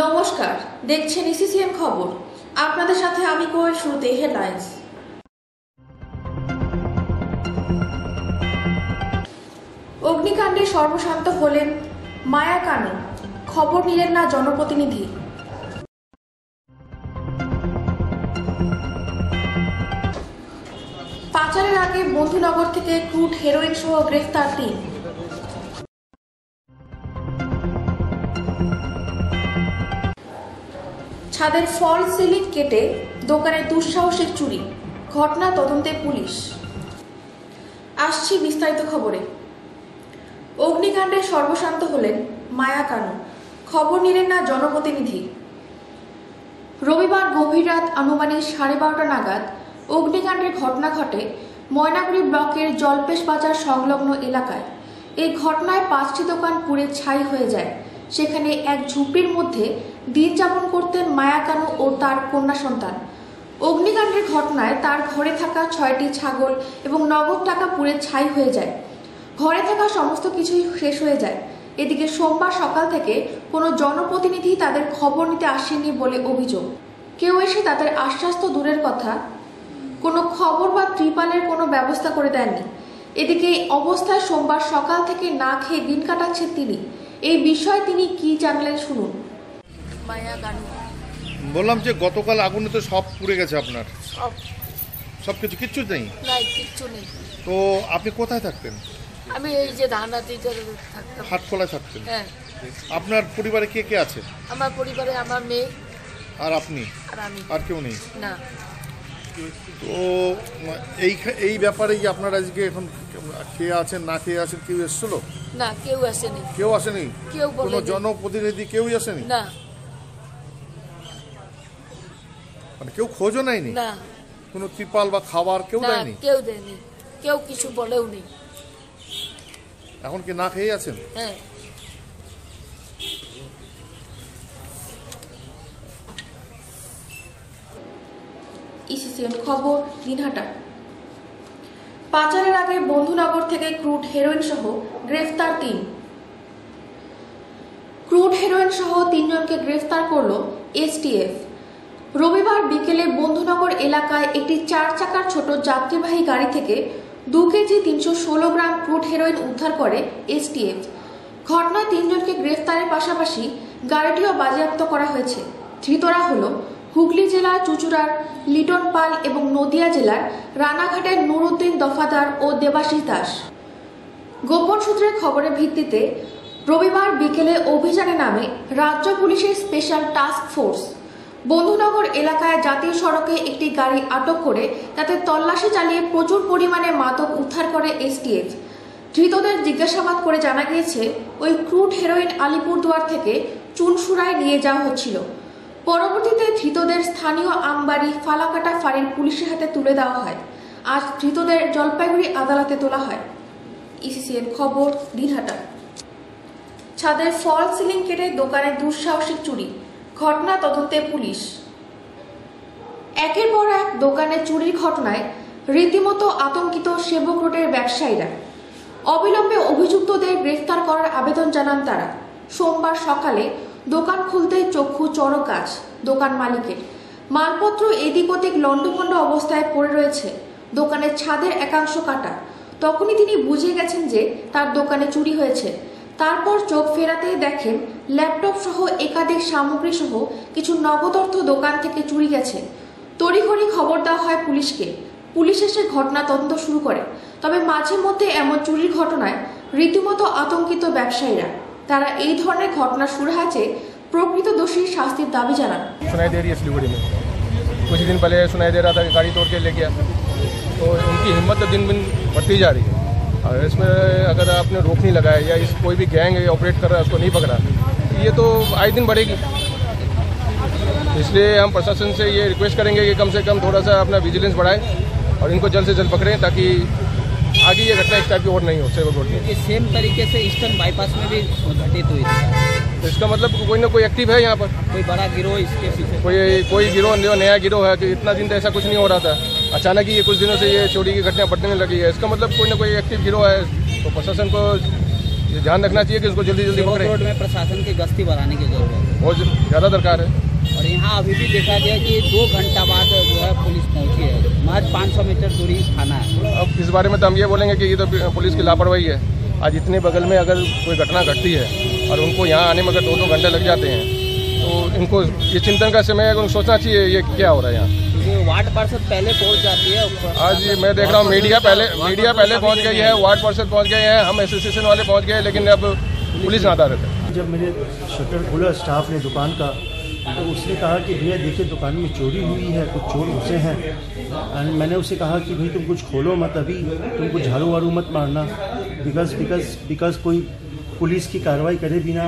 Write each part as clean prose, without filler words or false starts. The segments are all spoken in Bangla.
নমস্কার, দেখছেন ইসিসিএন খবর। আপনাদের সাথে আমি কোয়েল। শুরুতে হেডলাইন্স। অগ্নিকাণ্ডে সর্বশান্ত হলেন মায়া কানু, খবর নিলেন না জনপ্রতিনিধি। পাচারের আগে বন্ধুনগর থেকে ক্রুড হেরোইন সহ গ্রেফতার 3। ছাদের ফল সিলিং কেটে দোকানে দুঃসাহসিক চুরি, ঘটনা তদন্তে পুলিশ। আসছি বিস্তারিত খবরে। অগ্নিকাণ্ডে সর্বশান্ত হলেন মায়া কানু, খবর নিলেন না জনপ্রতিনিধি। রবিবার গভীর রাত আনুমানিক 12:30 নাগাদ অগ্নিকাণ্ডের ঘটনা ঘটে ময়নাগুড়ি ব্লকের জলপেশ বাজার সংলগ্ন এলাকায়। এই ঘটনায় 5টি দোকান পুড়ে ছাই হয়ে যায়। সেখানে এক ঝুপড়ির মধ্যে দিন যাপন করতেন মায়া কানু ও তার কন্যা সন্তান। অগ্নিকাণ্ডের ঘটনায় তার ঘরে থাকা 6টি ছাগল এবং নগদ টাকা পুড়ে ছাই হয়ে যায়। ঘরে থাকা সমস্ত কিছুই শেষ হয়ে যায়। এদিকে সোমবার সকাল থেকে কোনো জনপ্রতিনিধি তাদের খবর নিতে আসেনি বলে অভিযোগ। কেউ এসে তাদের আশ্বাস তো দূরের কথা, কোনো খবর বা ত্রিপালের কোনো ব্যবস্থা করে দেননি। এদিকে এই অবস্থায় সোমবার সকাল থেকে না খেয়ে দিন কাটাচ্ছেন তিনি। এই বিষয়ে তিনি কি জানলেন শুনুন। মায়া কানু। বললাম যে গতকাল আগুনে তো সব পুড়ে গেছে আপনার, সবকিছু কিচ্ছু নেই? না, কিচ্ছু নেই। তো আপনি কোথায় থাকতেন? আমি এই যে ধানাতিতে থাকতাম, হাটখোলায় থাকতেন। হ্যাঁ। আপনার পরিবারে কে কে আছে? আমার পরিবারে আমার মেয়ে আর আপনি? আর আমি। আর কেউ নেই? না। তো এই ব্যাপারে কি আপনারা আজকে এখন খেয়ে আছেন না খেয়ে আছেন, কেউ এসেছিল? না, কেউ আসেনি। কেউ আসেনি? কেউ কোনো জনপ্রতিনিধি কেউই আসেনি? না। মানে কেউ খোঁজও নেয়নি? না। কোনো ত্রিপাল বা খাবার কেউ দেয়নি? কেউ দেয়নি, কেউ কিছু বলেও নেই। এখন কি না খেয়ে আছেন? হ্যাঁ। ইসিসিএন খবর দিনহাটা। পাচারের আগে বন্ধুনগর থেকে ক্রুড হেরোইন সহ গ্রেফতার 3। ক্রুড হেরোইন সহ 3 জনকে গ্রেফতার করল এসটিএফ। রবিবার বিকেলে বন্ধুনগর এলাকায় একটি 4 চাকার ছোট যাত্রীবাহী গাড়ি থেকে 2 কেজি 316 গ্রাম ক্রুড হেরোইন উদ্ধার করে এসটিএফ। ঘটনায় 3 জনকে গ্রেফতারের পাশাপাশি গাড়িটিও বাজেয়াপ্ত করা হয়েছে। ধৃতরা হল হুগলি জেলার চুঁচুড়ার লিটন পাল এবং নদিয়া জেলার রানাঘাটের নুরুদ্দিন দফাদার ও দেবাশিস দাস। গোপন সূত্রের খবরের ভিত্তিতে রবিবার বিকেলে অভিযানে নামে রাজ্য পুলিশের স্পেশাল টাস্ক ফোর্স। বন্ধুনগর এলাকায় জাতীয় সড়কে একটি গাড়ি আটক করে তাতে তল্লাশি চালিয়ে প্রচুর পরিমাণে মাদক উদ্ধার করে এসটিএফ। ধৃতদের জিজ্ঞাসাবাদ করে জানা গিয়েছে ওই ক্রুড হেরোইন আলিপুরদুয়ার থেকে চুনসুরায় নিয়ে যাওয়া হচ্ছিল। পরবর্তীতে ধৃতদের স্থানীয় আমবাড়ি ফালাকাটা ফাঁড়ির পুলিশের হাতে তুলে দেওয়া হয়। আজ ধৃতদের জলপাইগুড়ি আদালতে তোলা হয়। ইসিসিএন খবর দিনহাটা। ছাদের ফল সিলিং কেটে দোকানে দুঃসাহসিক চুরি, ঘটনা তদন্তে পুলিশ। একের পর এক দোকানে চুরির ঘটনায় রীতিমতো আতঙ্কিত সেবক রোডের ব্যবসায়ীরা। অবিলম্বে অভিযুক্তদের গ্রেফতার করার আবেদন জানান তারা। সোমবার সকালে দোকান খুলতেই চক্ষু চড়ক গাছ দোকান মালিকের। মালপত্র এদিক ওদিক লণ্ডভণ্ড অবস্থায় পড়ে রয়েছে। দোকানের ছাদের একাংশ কাটা। তখনই তিনি বুঝে গেছেন যে তার দোকানে চুরি হয়েছে। তারপর চোখ ফেরাতেই দেখেন ল্যাপটপ সহ একাধিক সামগ্রী সহ কিছু নগদ অর্থ দোকান থেকে চুরি গেছে। তড়িঘড়ি খবর দেওয়া হয় পুলিশকে। পুলিশ এসে ঘটনা তদন্ত শুরু করে। তবে মাঝে মধ্যে এমন চুরির ঘটনায় রীতিমতো আতঙ্কিত ব্যবসায়ীরা। তারা এই ধরনের ঘটনা শুরু হয়েছে প্রকৃত দোষীর শাস্তির दावी জানান। सुनाई दे रही है सिलीगुड़ी में। कुछ दिन पहले सुनाई दे रहा था कि गाड़ी तोड़ के ले गया। तो उनकी हिम्मत तो दिन दिन बढ़ती जा रही है। और इसमें अगर आपने रोक नहीं लगाया या इस कोई भी गैंग ऑपरेट कर रहा है उसको नहीं पकड़ा, ये तो आए दिन बढ़ेगी। इसलिए हम प्रशासन से ये रिक्वेस्ट करेंगे कि कम से कम थोड़ा सा अपना विजिलेंस बढ़ाए और इनको जल्द से जल्द पकड़ें, ताकि आगे ये घटना इस टाइप की और नहीं हो सेवक रोड में। सेम तरीके से ईस्टर्न बाईपास में भी घटित हुई थी। तो इसका मतलब कोई ना कोई एक्टिव है यहाँ पर, कोई बड़ा गिरोह इसके पीछे, कोई गिरोह नया गिरोह है कि इतना दिन तो ऐसा कुछ नहीं हो रहा था, अचानक ही ये कुछ दिनों से ये चोरी की घटना बढ़ने लगी है। इसका मतलब कोई ना कोई एक्टिव गिरोह है। तो प्रशासन को ध्यान रखना चाहिए कि उसको जल्दी जल्दी पकड़े। रोड में प्रशासन की गश्ती बढ़ाने की जरूरत है। बहुत ज़्यादा दरकार है। और यहाँ अभी भी देखा गया कि 2 घंटा बाद जो है पुलिस पहुँची है, महज 500 मीटर दूरी थाना है। अब इस बारे में तो हम ये बोलेंगे कि ये तो पुलिस की लापरवाही है। आज इतने बगल में अगर कोई घटना घटती है और उनको यहाँ आने में अगर 2-2 घंटे लग जाते हैं तो इनको ये चिंतन का समय है कि उनको सोचना चाहिए ये क्या हो रहा है यहाँ। क्योंकि वार्ड पार्षद पहले पहुँच जाती है। आज ये मैं देख रहा हूँ मीडिया पहले पहुँच गई है, वार्ड पार्षद पहुँच गए हैं, हम एसोसिएशन वाले पहुँच गए, लेकिन अब पुलिस नादार है। जब मैंने शटर खोला स्टाफ ने दुकान का, तो उसने कहा कि भैया देखिए दुकान में चोरी हुई है, कुछ चोर घुसे हैं। एंड मैंने उसे कहा कि भाई तुम कुछ खोलो मत, अभी तुमको झाड़ू वाड़ू मत मारना, बिकॉज कोई पुलिस की कार्रवाई करे बिना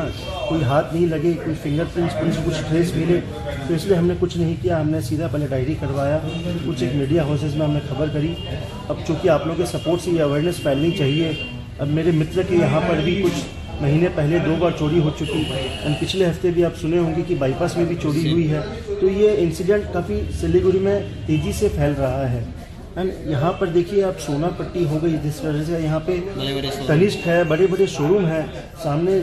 कोई हाथ नहीं लगे, कोई फिंगरप्रिंट्स पुलिस कुछ ट्रेस मिले, तो इसलिए हमने कुछ नहीं किया। हमने सीधा पहले डायरी करवाया, कुछ एक मीडिया हाउसेज में हमने खबर करी। अब चूँकि आप लोगों के सपोर्ट से ये अवेयरनेस फैलनी चाहिए। अब मेरे मित्र के यहाँ पर भी कुछ महीने पहले 2 बार चोरी हो चुकी, एंड पिछले हफ्ते भी आप सुने होंगे कि बाईपास में भी चोरी हुई है। तो ये इंसिडेंट काफ़ी सिलीगुड़ी में तेज़ी से फैल रहा है। एंड यहाँ पर देखिए आप सोना पट्टी हो गई, जिस वजह से यहाँ पे तनिष्क है, बड़े बड़े शोरूम हैं, सामने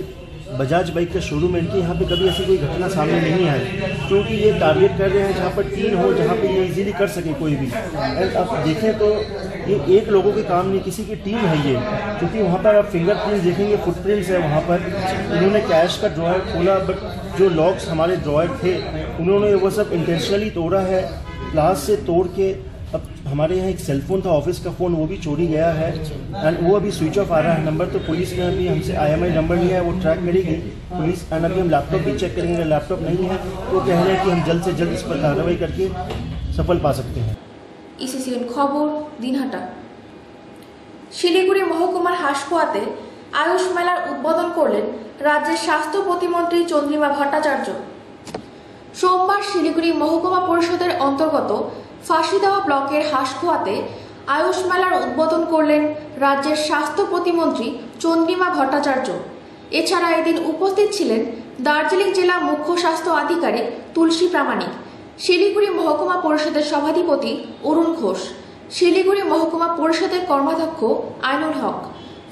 बजाज बाइक का शोरूम है, इनके यहाँ पे कभी ऐसी कोई घटना सामने नहीं आई, क्योंकि ये टारगेट कर रहे हैं जहाँ पर 3 हो, जहाँ पे ये इजीली कर सके कोई भी। एंड आप देखें तो ये एक लोगों के काम नहीं, किसी की टीम है ये, क्योंकि वहाँ पर आप फिंगरप्रिंट्स देखेंगे, फुटप्रिंट्स है वहाँ पर। इन्होंने कैश का ड्रॉयर खोला, बट जो लॉक्स हमारे ड्रॉयर थे उन्होंने वो सब इंटेंशनली तोड़ा है, ग्लास से तोड़ के। अब हमारे यहाँ एक सेलफोन था, ऑफिस का फ़ोन, वो भी चोरी गया है, एंड वो अभी स्विच ऑफ आ रहा है नंबर। तो पुलिस ने अभी हमसे IMI नंबर लिया है, वो ट्रैक करेगी पुलिस। एंड अभी हम लैपटॉप भी चेक करेंगे, लैपटॉप नहीं है तो कह रहे हैं कि हम जल्द से जल्द इस पर कार्रवाई करके सफल पा सकते हैं। ইসিসিএন খবর দিনহাটা। শিলিগুড়ি মহকুমার হাসকুয়াতে আয়ুষ মেলার উদ্বোধন করলেন রাজ্যের স্বাস্থ্য প্রতিমন্ত্রী চন্দ্রিমা ভট্টাচার্য। সোমবার শিলিগুড়ি মহকুমা পরিষদের অন্তর্গত ফাঁসিদেওয়া ব্লকের হাসকুয়াতে আয়ুষ মেলার উদ্বোধন করলেন রাজ্যের স্বাস্থ্য প্রতিমন্ত্রী চন্দ্রিমা ভট্টাচার্য। এছাড়া এদিন উপস্থিত ছিলেন দার্জিলিং জেলা মুখ্য স্বাস্থ্য আধিকারিক তুলসী প্রামাণিক, শিলিগুড়ি মহকুমা পরিষদের সভাধিপতি অরুণ ঘোষ, শিলিগুড়ি মহকুমা পরিষদের কর্মাধ্যক্ষ আইনুল হক,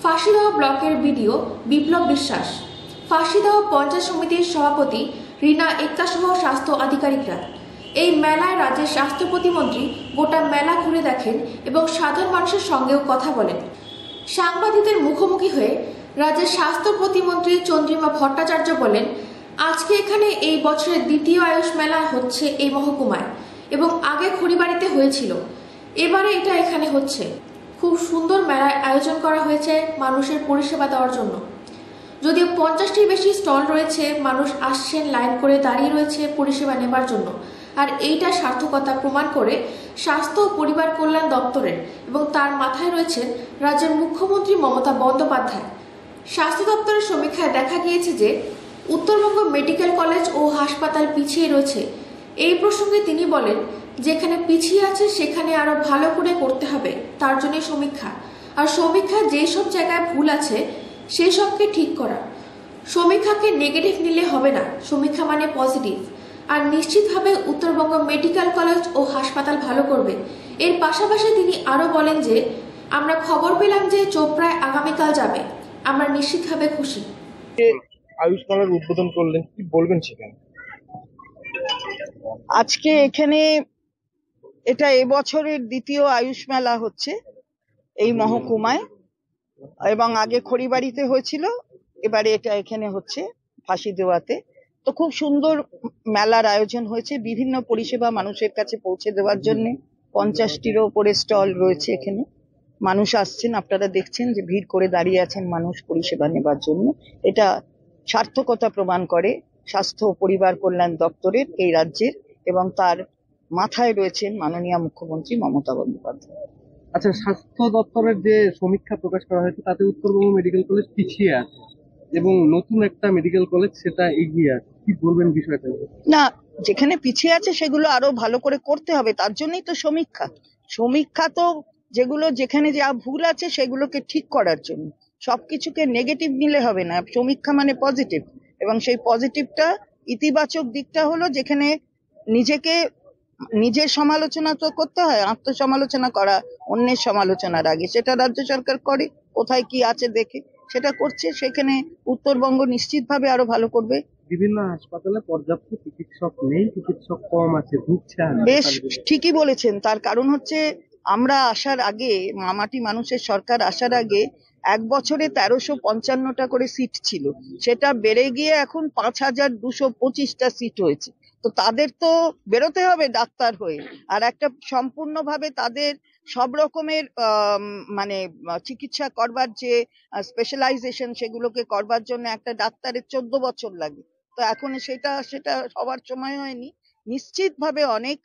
ফাঁসিদেওয়া ব্লকের বিডিও বিপ্লব বিশ্বাস, ফাঁসিদেওয়া পঞ্চায়েত সমিতির সভাপতি রিনা এক্কা সহ স্বাস্থ্য আধিকারিকরা। এই মেলায় রাজ্যের স্বাস্থ্য প্রতিমন্ত্রী গোটা মেলা ঘুরে দেখেন এবং সাধারণ মানুষের সঙ্গেও কথা বলেন। সাংবাদিকদের মুখোমুখি হয়ে রাজ্যের স্বাস্থ্য প্রতিমন্ত্রী চন্দ্রিমা ভট্টাচার্য বলেন, আজকে এখানে এই বছরের দ্বিতীয় আয়ুষ মেলা হচ্ছে এই মহকুমায়, এবং আগে খড়িবাড়িতে হয়েছিল, এবারে এটা এখানে হচ্ছে। খুব সুন্দর মেলার আয়োজন করা হয়েছে মানুষের পরিষেবা দেওয়ার জন্য। যদিও 50টির বেশি স্টল রয়েছে, মানুষ আসছেন, লাইন করে দাঁড়িয়ে রয়েছে পরিষেবা নেবার জন্য। আর এইটা সার্থকতা প্রমাণ করে স্বাস্থ্য ও পরিবার কল্যাণ দপ্তরের, এবং তার মাথায় রয়েছেন রাজ্যের মুখ্যমন্ত্রী মমতা বন্দ্যোপাধ্যায়। স্বাস্থ্য দপ্তরের সমীক্ষায় দেখা গিয়েছে যে উত্তরবঙ্গ মেডিকেল কলেজ ও হাসপাতাল পিছিয়ে রয়েছে। এই প্রসঙ্গে তিনি বলেন, যেখানে পিছিয়ে আছে সেখানে আরো ভালো করে করতে হবে, তার জন্য সমীক্ষা। আর সমীক্ষা যেসব জায়গায় ভুল আছে সেই সবকে ঠিক করা। সমীক্ষাকে নেগেটিভ নিলে হবে না, সমীক্ষা মানে পজিটিভ। আর নিশ্চিতভাবে উত্তরবঙ্গ মেডিকেল কলেজ ও হাসপাতাল ভালো করবে। এর পাশাপাশি তিনি আরো বলেন যে আমরা খবর পেলাম যে চোপড়ায় আগামীকাল যাবে, আমরা নিশ্চিতভাবে খুশি। আয়ুষ মেলার উদ্বোধন করলেন, কি বলবেন সেখানে? আজকে এখানে এটা এবছরের দ্বিতীয় আয়ুষ মেলা হচ্ছে এই মহকুমায়, এবং আগে খড়িবাড়িতে হয়েছিল, এবারে এটা এখানে হচ্ছে ফাঁসিদেওয়াতে। তো খুব সুন্দর মেলার আয়োজন হয়েছে, বিভিন্ন পরিষেবা মানুষের কাছে পৌঁছে দেওয়ার জন্য 50টিরও উপরে স্টল রয়েছে এখানে। মানুষ আসছেন, আপনারা দেখছেন যে ভিড় করে দাঁড়িয়ে আছেন মানুষ পরিষেবা নেবার জন্য। এটা সার্থকতা প্রমাণ করে স্বাস্থ্য ও পরিবার কল্যাণ দপ্তরের এই রাজ্যের, এবং তার মাথায় রয়েছেন মাননীয় মুখ্যমন্ত্রী মমতা বন্দ্যোপাধ্যায়। আচ্ছা, স্বাস্থ্য দপ্তরের যে সমীক্ষা প্রকাশ করা হয়েছে তাতে উত্তরবঙ্গ মেডিকেল কলেজ পিছিয়ে আছে এবং নতুন একটা মেডিকেল কলেজ সেটা এগিয়ে আছে, কি বলবেন বিষয়টা? না, যেখানে পিছিয়ে আছে সেগুলো আরো ভালো করে করতে হবে, তার জন্যই তো সমীক্ষা। সমীক্ষা তো যেগুলো যেখানে যা ভুল আছে সেগুলোকে ঠিক করার জন্য, সবকিছুকে নেগেটিভ নিলে হবে না। সমীক্ষা মানে পজিটিভ, এবং সেই পজিটিভটা ইতিবাচক দিকটা হলো যেখানে নিজের সমালোচনা তো করতে হয়, আত্মসমালোচনা করা অন্যের সমালোচনার আগে, সেটা রাজ্য সরকার করে, কোথায় কি আছে দেখে সেটা করছে। সেখানে উত্তরবঙ্গ নিশ্চিতভাবে আরো ভালো করবে, বিভিন্ন হাসপাতালে পর্যাপ্ত চিকিৎসক নেই, চিকিৎসক কম আছে, ঢুকছে বেশ হাসপাতালে। ঠিকই বলেছেন। তার কারণ হচ্ছে আমরা আসার আগে, মামাটি মানুষের সরকার আসার আগে 1 বছরে 1355টা করে সিট ছিল, সেটা বেড়ে গিয়ে এখন 5225টা সিট হয়েছে। তো তাদের তো বেরোতে হবে ডাক্তার হয়ে, আর একটা সম্পূর্ণভাবে তাদের সব রকমের মানে চিকিৎসা করবার যে স্পেশালাইজেশন, সেগুলোকে করবার জন্য একটা ডাক্তারের 14 বছর লাগে। তো এখন সেটা হওয়ার সময় হয়নি। নিশ্চিতভাবে অনেক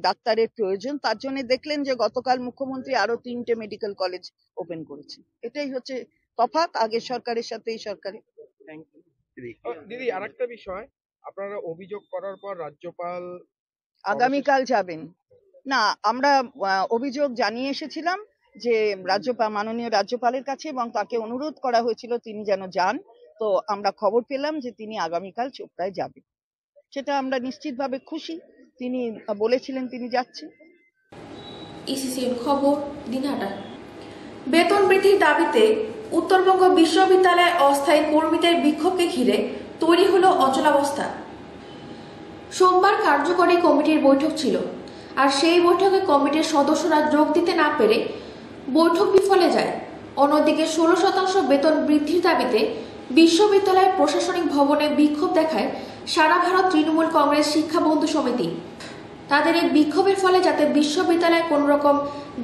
ডাক্তারের প্রয়োজন। তার জন্য দেখলেন যে গতকাল মুখ্যমন্ত্রী আরো 3টে মেডিকেল কলেজ ওপেন করেছে। এটাই হচ্ছে তফাৎ আগের সরকারের সাথে এই সরকারের। দিদি আরেকটা বিষয়, আপনারা অভিযোগ করার পর রাজ্যপাল আগামীকাল যাবেন না? আমরা অভিযোগ জানিয়ে এসেছিলাম যে মাননীয় রাজ্যপালের কাছে, এবং তাকে অনুরোধ করা হয়েছিল তিনি যেন যান। তো আমরা খবর পেলাম যে তিনি আগামীকাল চোপড়ায় যাবেন। সেটা আমরা নিশ্চিতভাবে খুশি। তিনি বলেছিলেন তিনি যাচ্ছেন। ইসিসিএন খবর দিনহাটা। বেতন বৃদ্ধির দাবিতে উত্তরবঙ্গ বিশ্ববিদ্যালয় অস্থায়ী কর্মীদের বিক্ষোভকে ঘিরে তৈরি হলো অচলাবস্থা। সোমবার কার্যকরী কমিটির বৈঠক ছিল, আর সেই বৈঠকে কমিটির সদস্যরা যোগ দিতে না পেরে বৈঠক বিফলে যায়। অন্যদিকে 16% বেতন বৃদ্ধির দাবিতে বিশ্ববিদ্যালয় প্রশাসনিক ভবনে বিক্ষোভ দেখায় সারা ভারত তৃণমূল কংগ্রেস শিক্ষা বন্ধু সমিতি। তাদের এই বিক্ষোভের ফলে যাতে বিশ্ববিদ্যালয়ে কোন রকম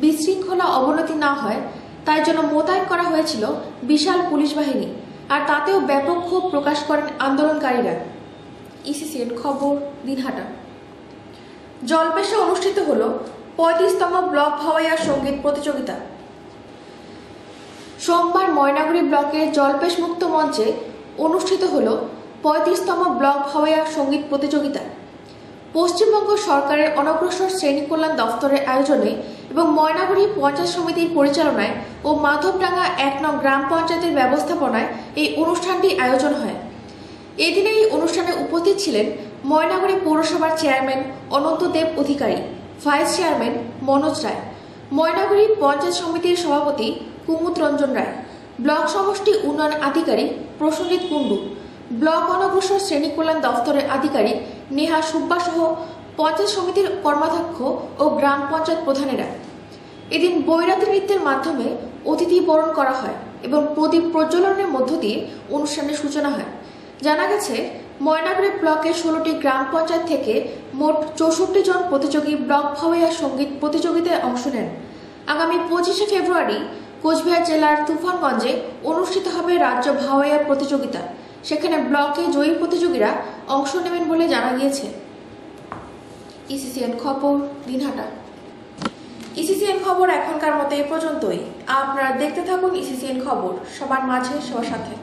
বিশৃঙ্খলা অবনতি না হয়, তাই জন্য মোতায়েন করা হয়েছিল বিশাল পুলিশ বাহিনী, আর তাতেও ব্যাপক ক্ষোভ প্রকাশ করেন আন্দোলনকারীরা। ইসিসিএন খবর দিনহাটা। জলপেশে অনুষ্ঠিত হল 35তম ব্লক ভাওয়াইয়া সঙ্গীত প্রতিযোগিতা। সোমবার ময়নাগুড়ি ব্লকের জলপেশ মুক্ত মঞ্চে অনুষ্ঠিত হল 35তম ব্লক ভাওয়াইয়া সঙ্গীত প্রতিযোগিতা। পশ্চিমবঙ্গ সরকারের অনগ্রসর শ্রেণী কল্যাণ দফতরের আয়োজনে এবং ময়নাগুড়ি পঞ্চায়েত সমিতির পরিচালনায় ও মাধবডাঙ্গা 1 নং গ্রাম পঞ্চায়েতের ব্যবস্থাপনায় এই অনুষ্ঠানটি আয়োজন হয়। এদিনে এই অনুষ্ঠানে উপস্থিত ছিলেন ময়নাগুড়ি পৌরসভার চেয়ারম্যান অনন্ত দেব অধিকারী, ভাইস চেয়ারম্যান মনোজ রায়, ময়নাগুড়ি পঞ্চায়েত সমিতির সভাপতি কুমুদ রঞ্জন রায়, ব্লক সমষ্টি উন্নয়ন আধিকারিক প্রসঞ্জিৎ কুণ্ডু, ব্লক অনগ্রসর শ্রেণী কল্যাণ দফতরের আধিকারিক নেহা সুব্বা সহ পঞ্চায়েত সমিতির কর্মাধ্যক্ষ ও গ্রাম পঞ্চায়েত প্রধানেরা। এদিন বৈরাতি নৃত্যের মাধ্যমে অতিথি বরণ করা হয় এবং প্রদীপ প্রজ্বলনের মধ্য দিয়ে অনুষ্ঠানের সূচনা হয়। জানা গেছে, ময়নাগুড়ি ব্লকের 16টি গ্রাম পঞ্চায়েত থেকে মোট 64 জন প্রতিযোগী ব্লক ভাওয়াইয়া সঙ্গীত প্রতিযোগিতায় অংশ নেন। আগামী 25শে ফেব্রুয়ারি কোচবিহার জেলার তুফানগঞ্জে অনুষ্ঠিত হবে রাজ্য ভাওয়াইয়া প্রতিযোগিতা। সেখানে ব্লকে জয়ী প্রতিযোগীরা অংশ নেবেন বলে জানা গিয়েছে। ইসিসিএন খবর দিনহাটা। ইসিসিএন খবর এখনকার মতো এ পর্যন্তই। আপনারা দেখতে থাকুন ইসিসিএন খবর, সবার মাঝে সবার সাথে।